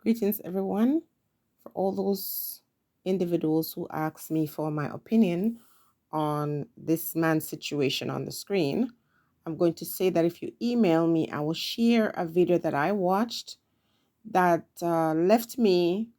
Greetings, everyone. For all those individuals who asked me for my opinion on this man's situation on the screen, I'm going to say that if you email me, I will share a video that I watched that left me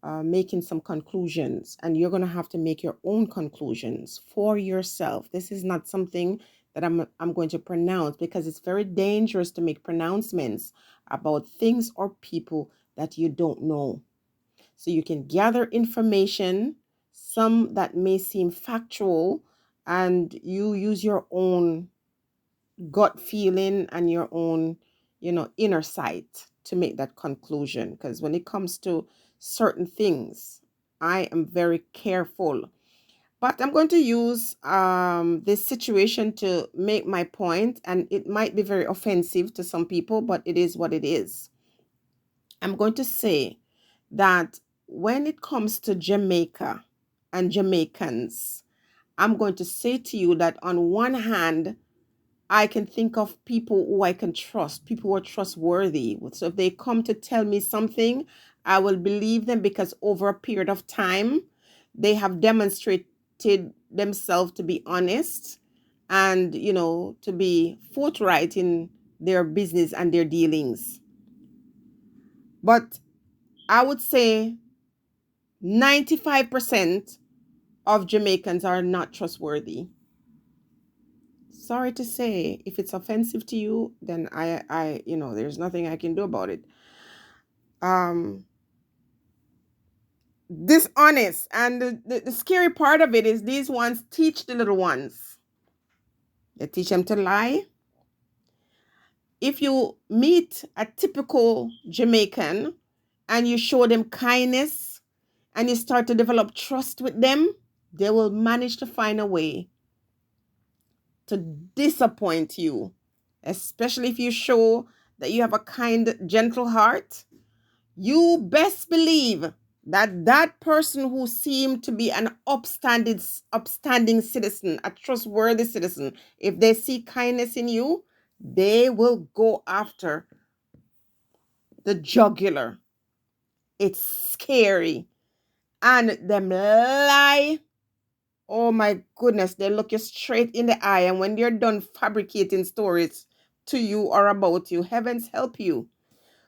making some conclusions, and you're going to have to make your own conclusions for yourself. This is not something that I'm going to pronounce, because it's very dangerous to make pronouncements about things or people that you don't know. So you can gather information, some that may seem factual, and you use your own gut feeling and your own, inner sight to make that conclusion. Because when it comes to certain things, I am very careful. But I'm going to use this situation to make my point, and it might be very offensive to some people, but it is what it is. I'm going to say that when it comes to Jamaica and Jamaicans, I'm going to say to you that on one hand, I can think of people who I can trust, people who are trustworthy. So if they come to tell me something, I will believe them, because over a period of time, they have demonstrated themselves to be honest and, to be forthright in their business and their dealings. But I would say 95% of Jamaicans are not trustworthy. Sorry to say, if it's offensive to you, then there's nothing I can do about it. Dishonest, and the scary part of it is these ones teach the little ones. They teach them to lie. If you meet a typical Jamaican and you show them kindness and you start to develop trust with them, they will manage to find a way to disappoint you, especially if you show that you have a kind, gentle heart. You best believe that that person who seemed to be an upstanding citizen, a trustworthy citizen, if they see kindness in you, they will go after the jugular. It's scary. And them lie. Oh my goodness, they look you straight in the eye. And when they're done fabricating stories to you or about you, heavens help you.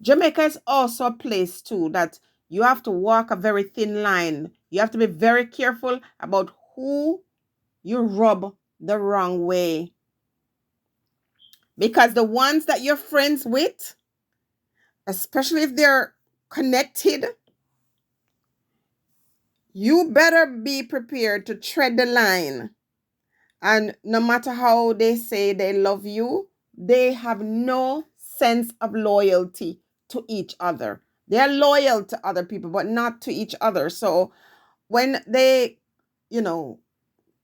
Jamaica is also a place too that you have to walk a very thin line. You have to be very careful about who you rub the wrong way. Because the ones that you're friends with, especially if they're connected, you better be prepared to tread the line. And no matter how they say they love you, they have no sense of loyalty to each other. They're loyal to other people, but not to each other. So when they,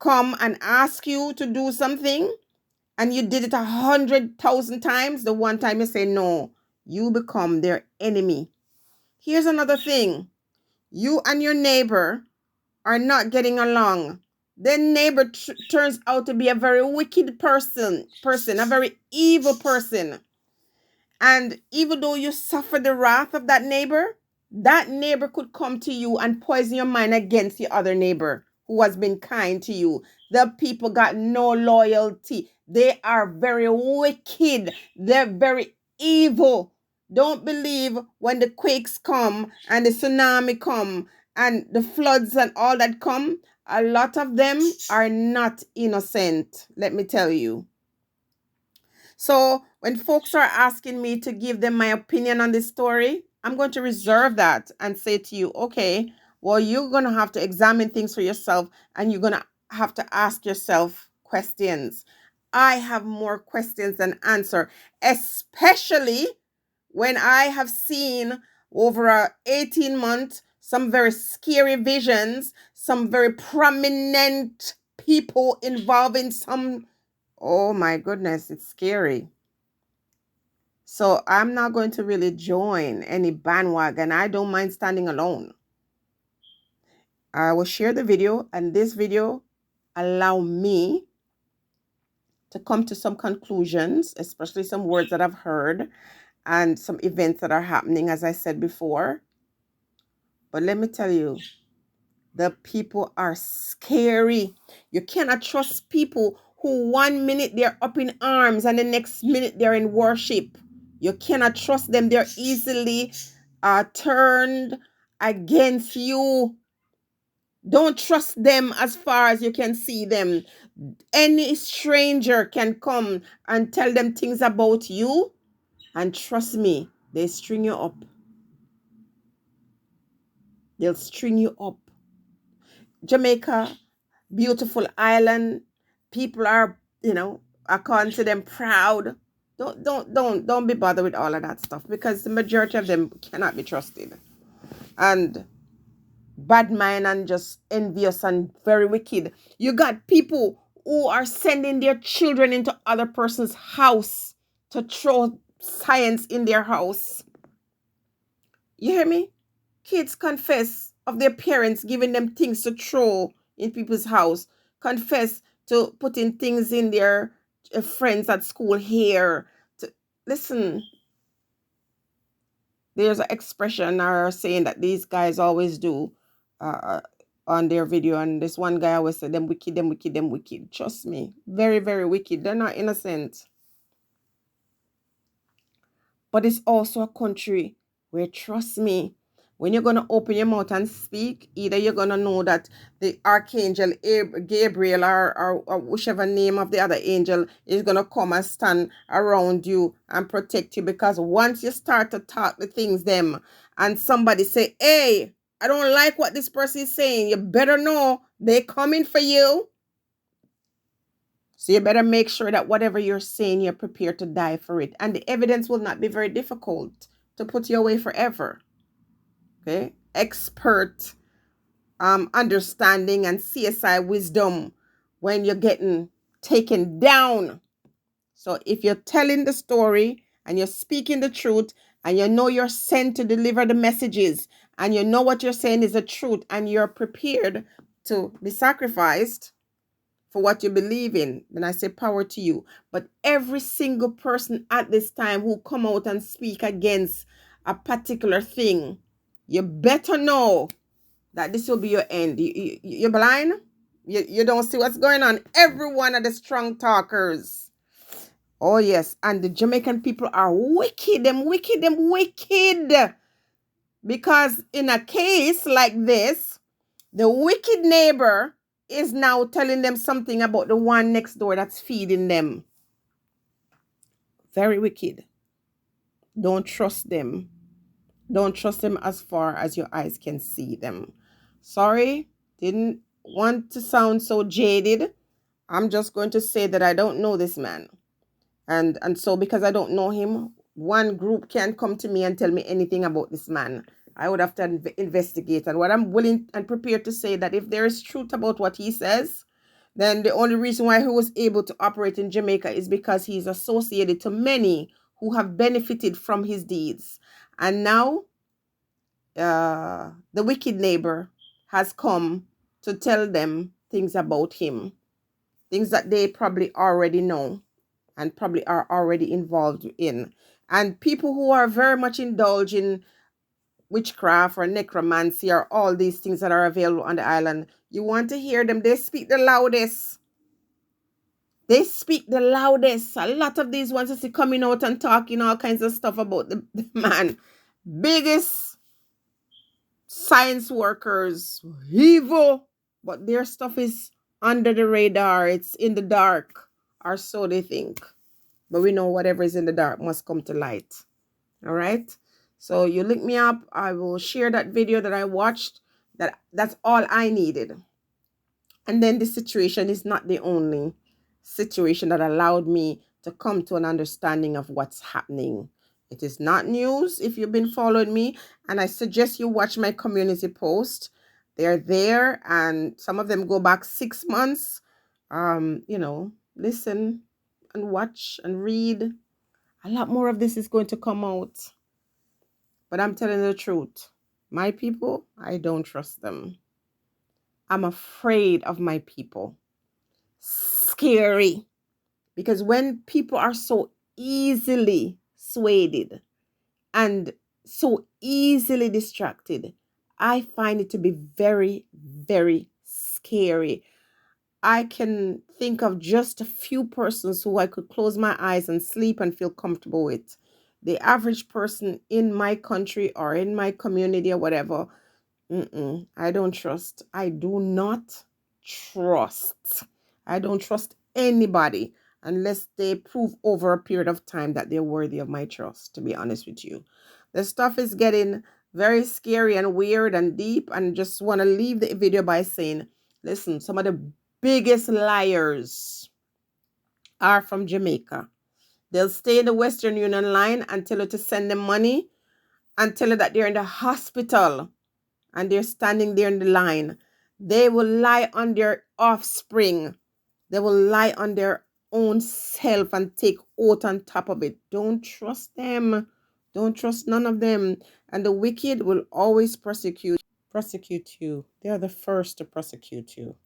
come and ask you to do something and you did it 100,000 times, the one time you say no, you become their enemy. Here's another thing. You and your neighbor are not getting along. The neighbor turns out to be a very wicked person, a very evil person. And even though you suffer the wrath of that neighbor could come to you and poison your mind against the other neighbor who has been kind to you. The people got no loyalty. They are very wicked. They're very evil. Don't believe when the quakes come and the tsunami come and the floods and all that come. A lot of them are not innocent, let me tell you. So when folks are asking me to give them my opinion on this story, I'm going to reserve that and say to you, okay, well, you're going to have to examine things for yourself, and you're going to have to ask yourself questions. I have more questions than answer, especially when I have seen over a 18 months some very scary visions, some very prominent people involved in some. Oh my goodness, it's scary. So I'm not going to really join any bandwagon. I don't mind standing alone. I will share the video, and this video allow me to come to some conclusions, especially some words that I've heard. and some events that are happening, as I said before. But let me tell you, the people are scary. You cannot trust people who 1 minute they're up in arms and the next minute they're in worship. You cannot trust them. They're easily turned against you. Don't trust them as far as you can see them. Any stranger can come and tell them things about you, and trust me, they string you up. They'll string you up. Jamaica, beautiful island. People are, according to them, proud. Don't be bothered with all of that stuff, because the majority of them cannot be trusted. And bad mind and just envious and very wicked. You got people who are sending their children into other person's house to throw science in their house. You hear me? Kids confess of their parents giving them things to throw in people's house. Confess to putting things in their friends at school here. Listen, there's an expression or saying that these guys always do on their video, and this one guy always said, them wicked, them wicked, them wicked. Trust me, very, very wicked. They're not innocent. But it's also a country where, trust me, when you're going to open your mouth and speak, either you're going to know that the Archangel Gabriel or whichever name of the other angel is going to come and stand around you and protect you. Because once you start to talk the things them and somebody say, hey, I don't like what this person is saying, you better know they're coming for you. So you better make sure that whatever you're saying, you're prepared to die for it. And the evidence will not be very difficult to put you away forever. Okay? Expert understanding and CSI wisdom when you're getting taken down. So if you're telling the story and you're speaking the truth and you know you're sent to deliver the messages and you know what you're saying is the truth and you're prepared to be sacrificed for what you believe in, then I say power to you. But every single person at this time who come out and speak against a particular thing, you better know that this will be your end. You're blind? You don't see what's going on. Every one of the strong talkers. Oh, yes. And the Jamaican people are wicked. Them wicked. Them wicked. Because in a case like this, the wicked neighbor is now telling them something about the one next door that's feeding them. Very wicked. Don't trust them. Don't trust them as far as your eyes can see them. Sorry, didn't want to sound so jaded. I'm just going to say that I don't know this man. And so because I don't know him, one group can't come to me and tell me anything about this man. I would have to investigate. And what I'm willing and prepared to say, that if there is truth about what he says, then the only reason why he was able to operate in Jamaica is because he's associated to many who have benefited from his deeds. And now the wicked neighbor has come to tell them things about him, things that they probably already know and probably are already involved in. And people who are very much indulged in witchcraft or necromancy or all these things that are available on the island, you want to hear them, they speak the loudest. They speak the loudest. A lot of these ones I see coming out and talking all kinds of stuff about the man. Biggest science workers, evil, but their stuff is under the radar. It's in the dark, or so they think. But we know whatever is in the dark must come to light. All right. So you link me up. I will share that video that I watched. That's all I needed. And then this situation is not the only situation that allowed me to come to an understanding of what's happening. It is not news if you've been following me. And I suggest you watch my community post. They're there. And some of them go back 6 months. Listen and watch and read. A lot more of this is going to come out. But I'm telling the truth. My people, I don't trust them. I'm afraid of my people. Scary. Because when people are so easily swayed, and so easily distracted. I find it to be very, very scary. I can think of just a few persons who I could close my eyes and sleep and feel comfortable with. The average person in my country or in my community or whatever, I don't trust. I do not trust. I don't trust anybody unless they prove over a period of time that they're worthy of my trust, to be honest with you. The stuff is getting very scary and weird and deep, and just want to leave the video by saying, listen, some of the biggest liars are from Jamaica. They'll stay in the Western Union line and tell you to send them money and tell you that they're in the hospital and they're standing there in the line. They will lie on their offspring. They will lie on their own self and take oath on top of it. Don't trust them. Don't trust none of them. And the wicked will always prosecute you. They are the first to prosecute you.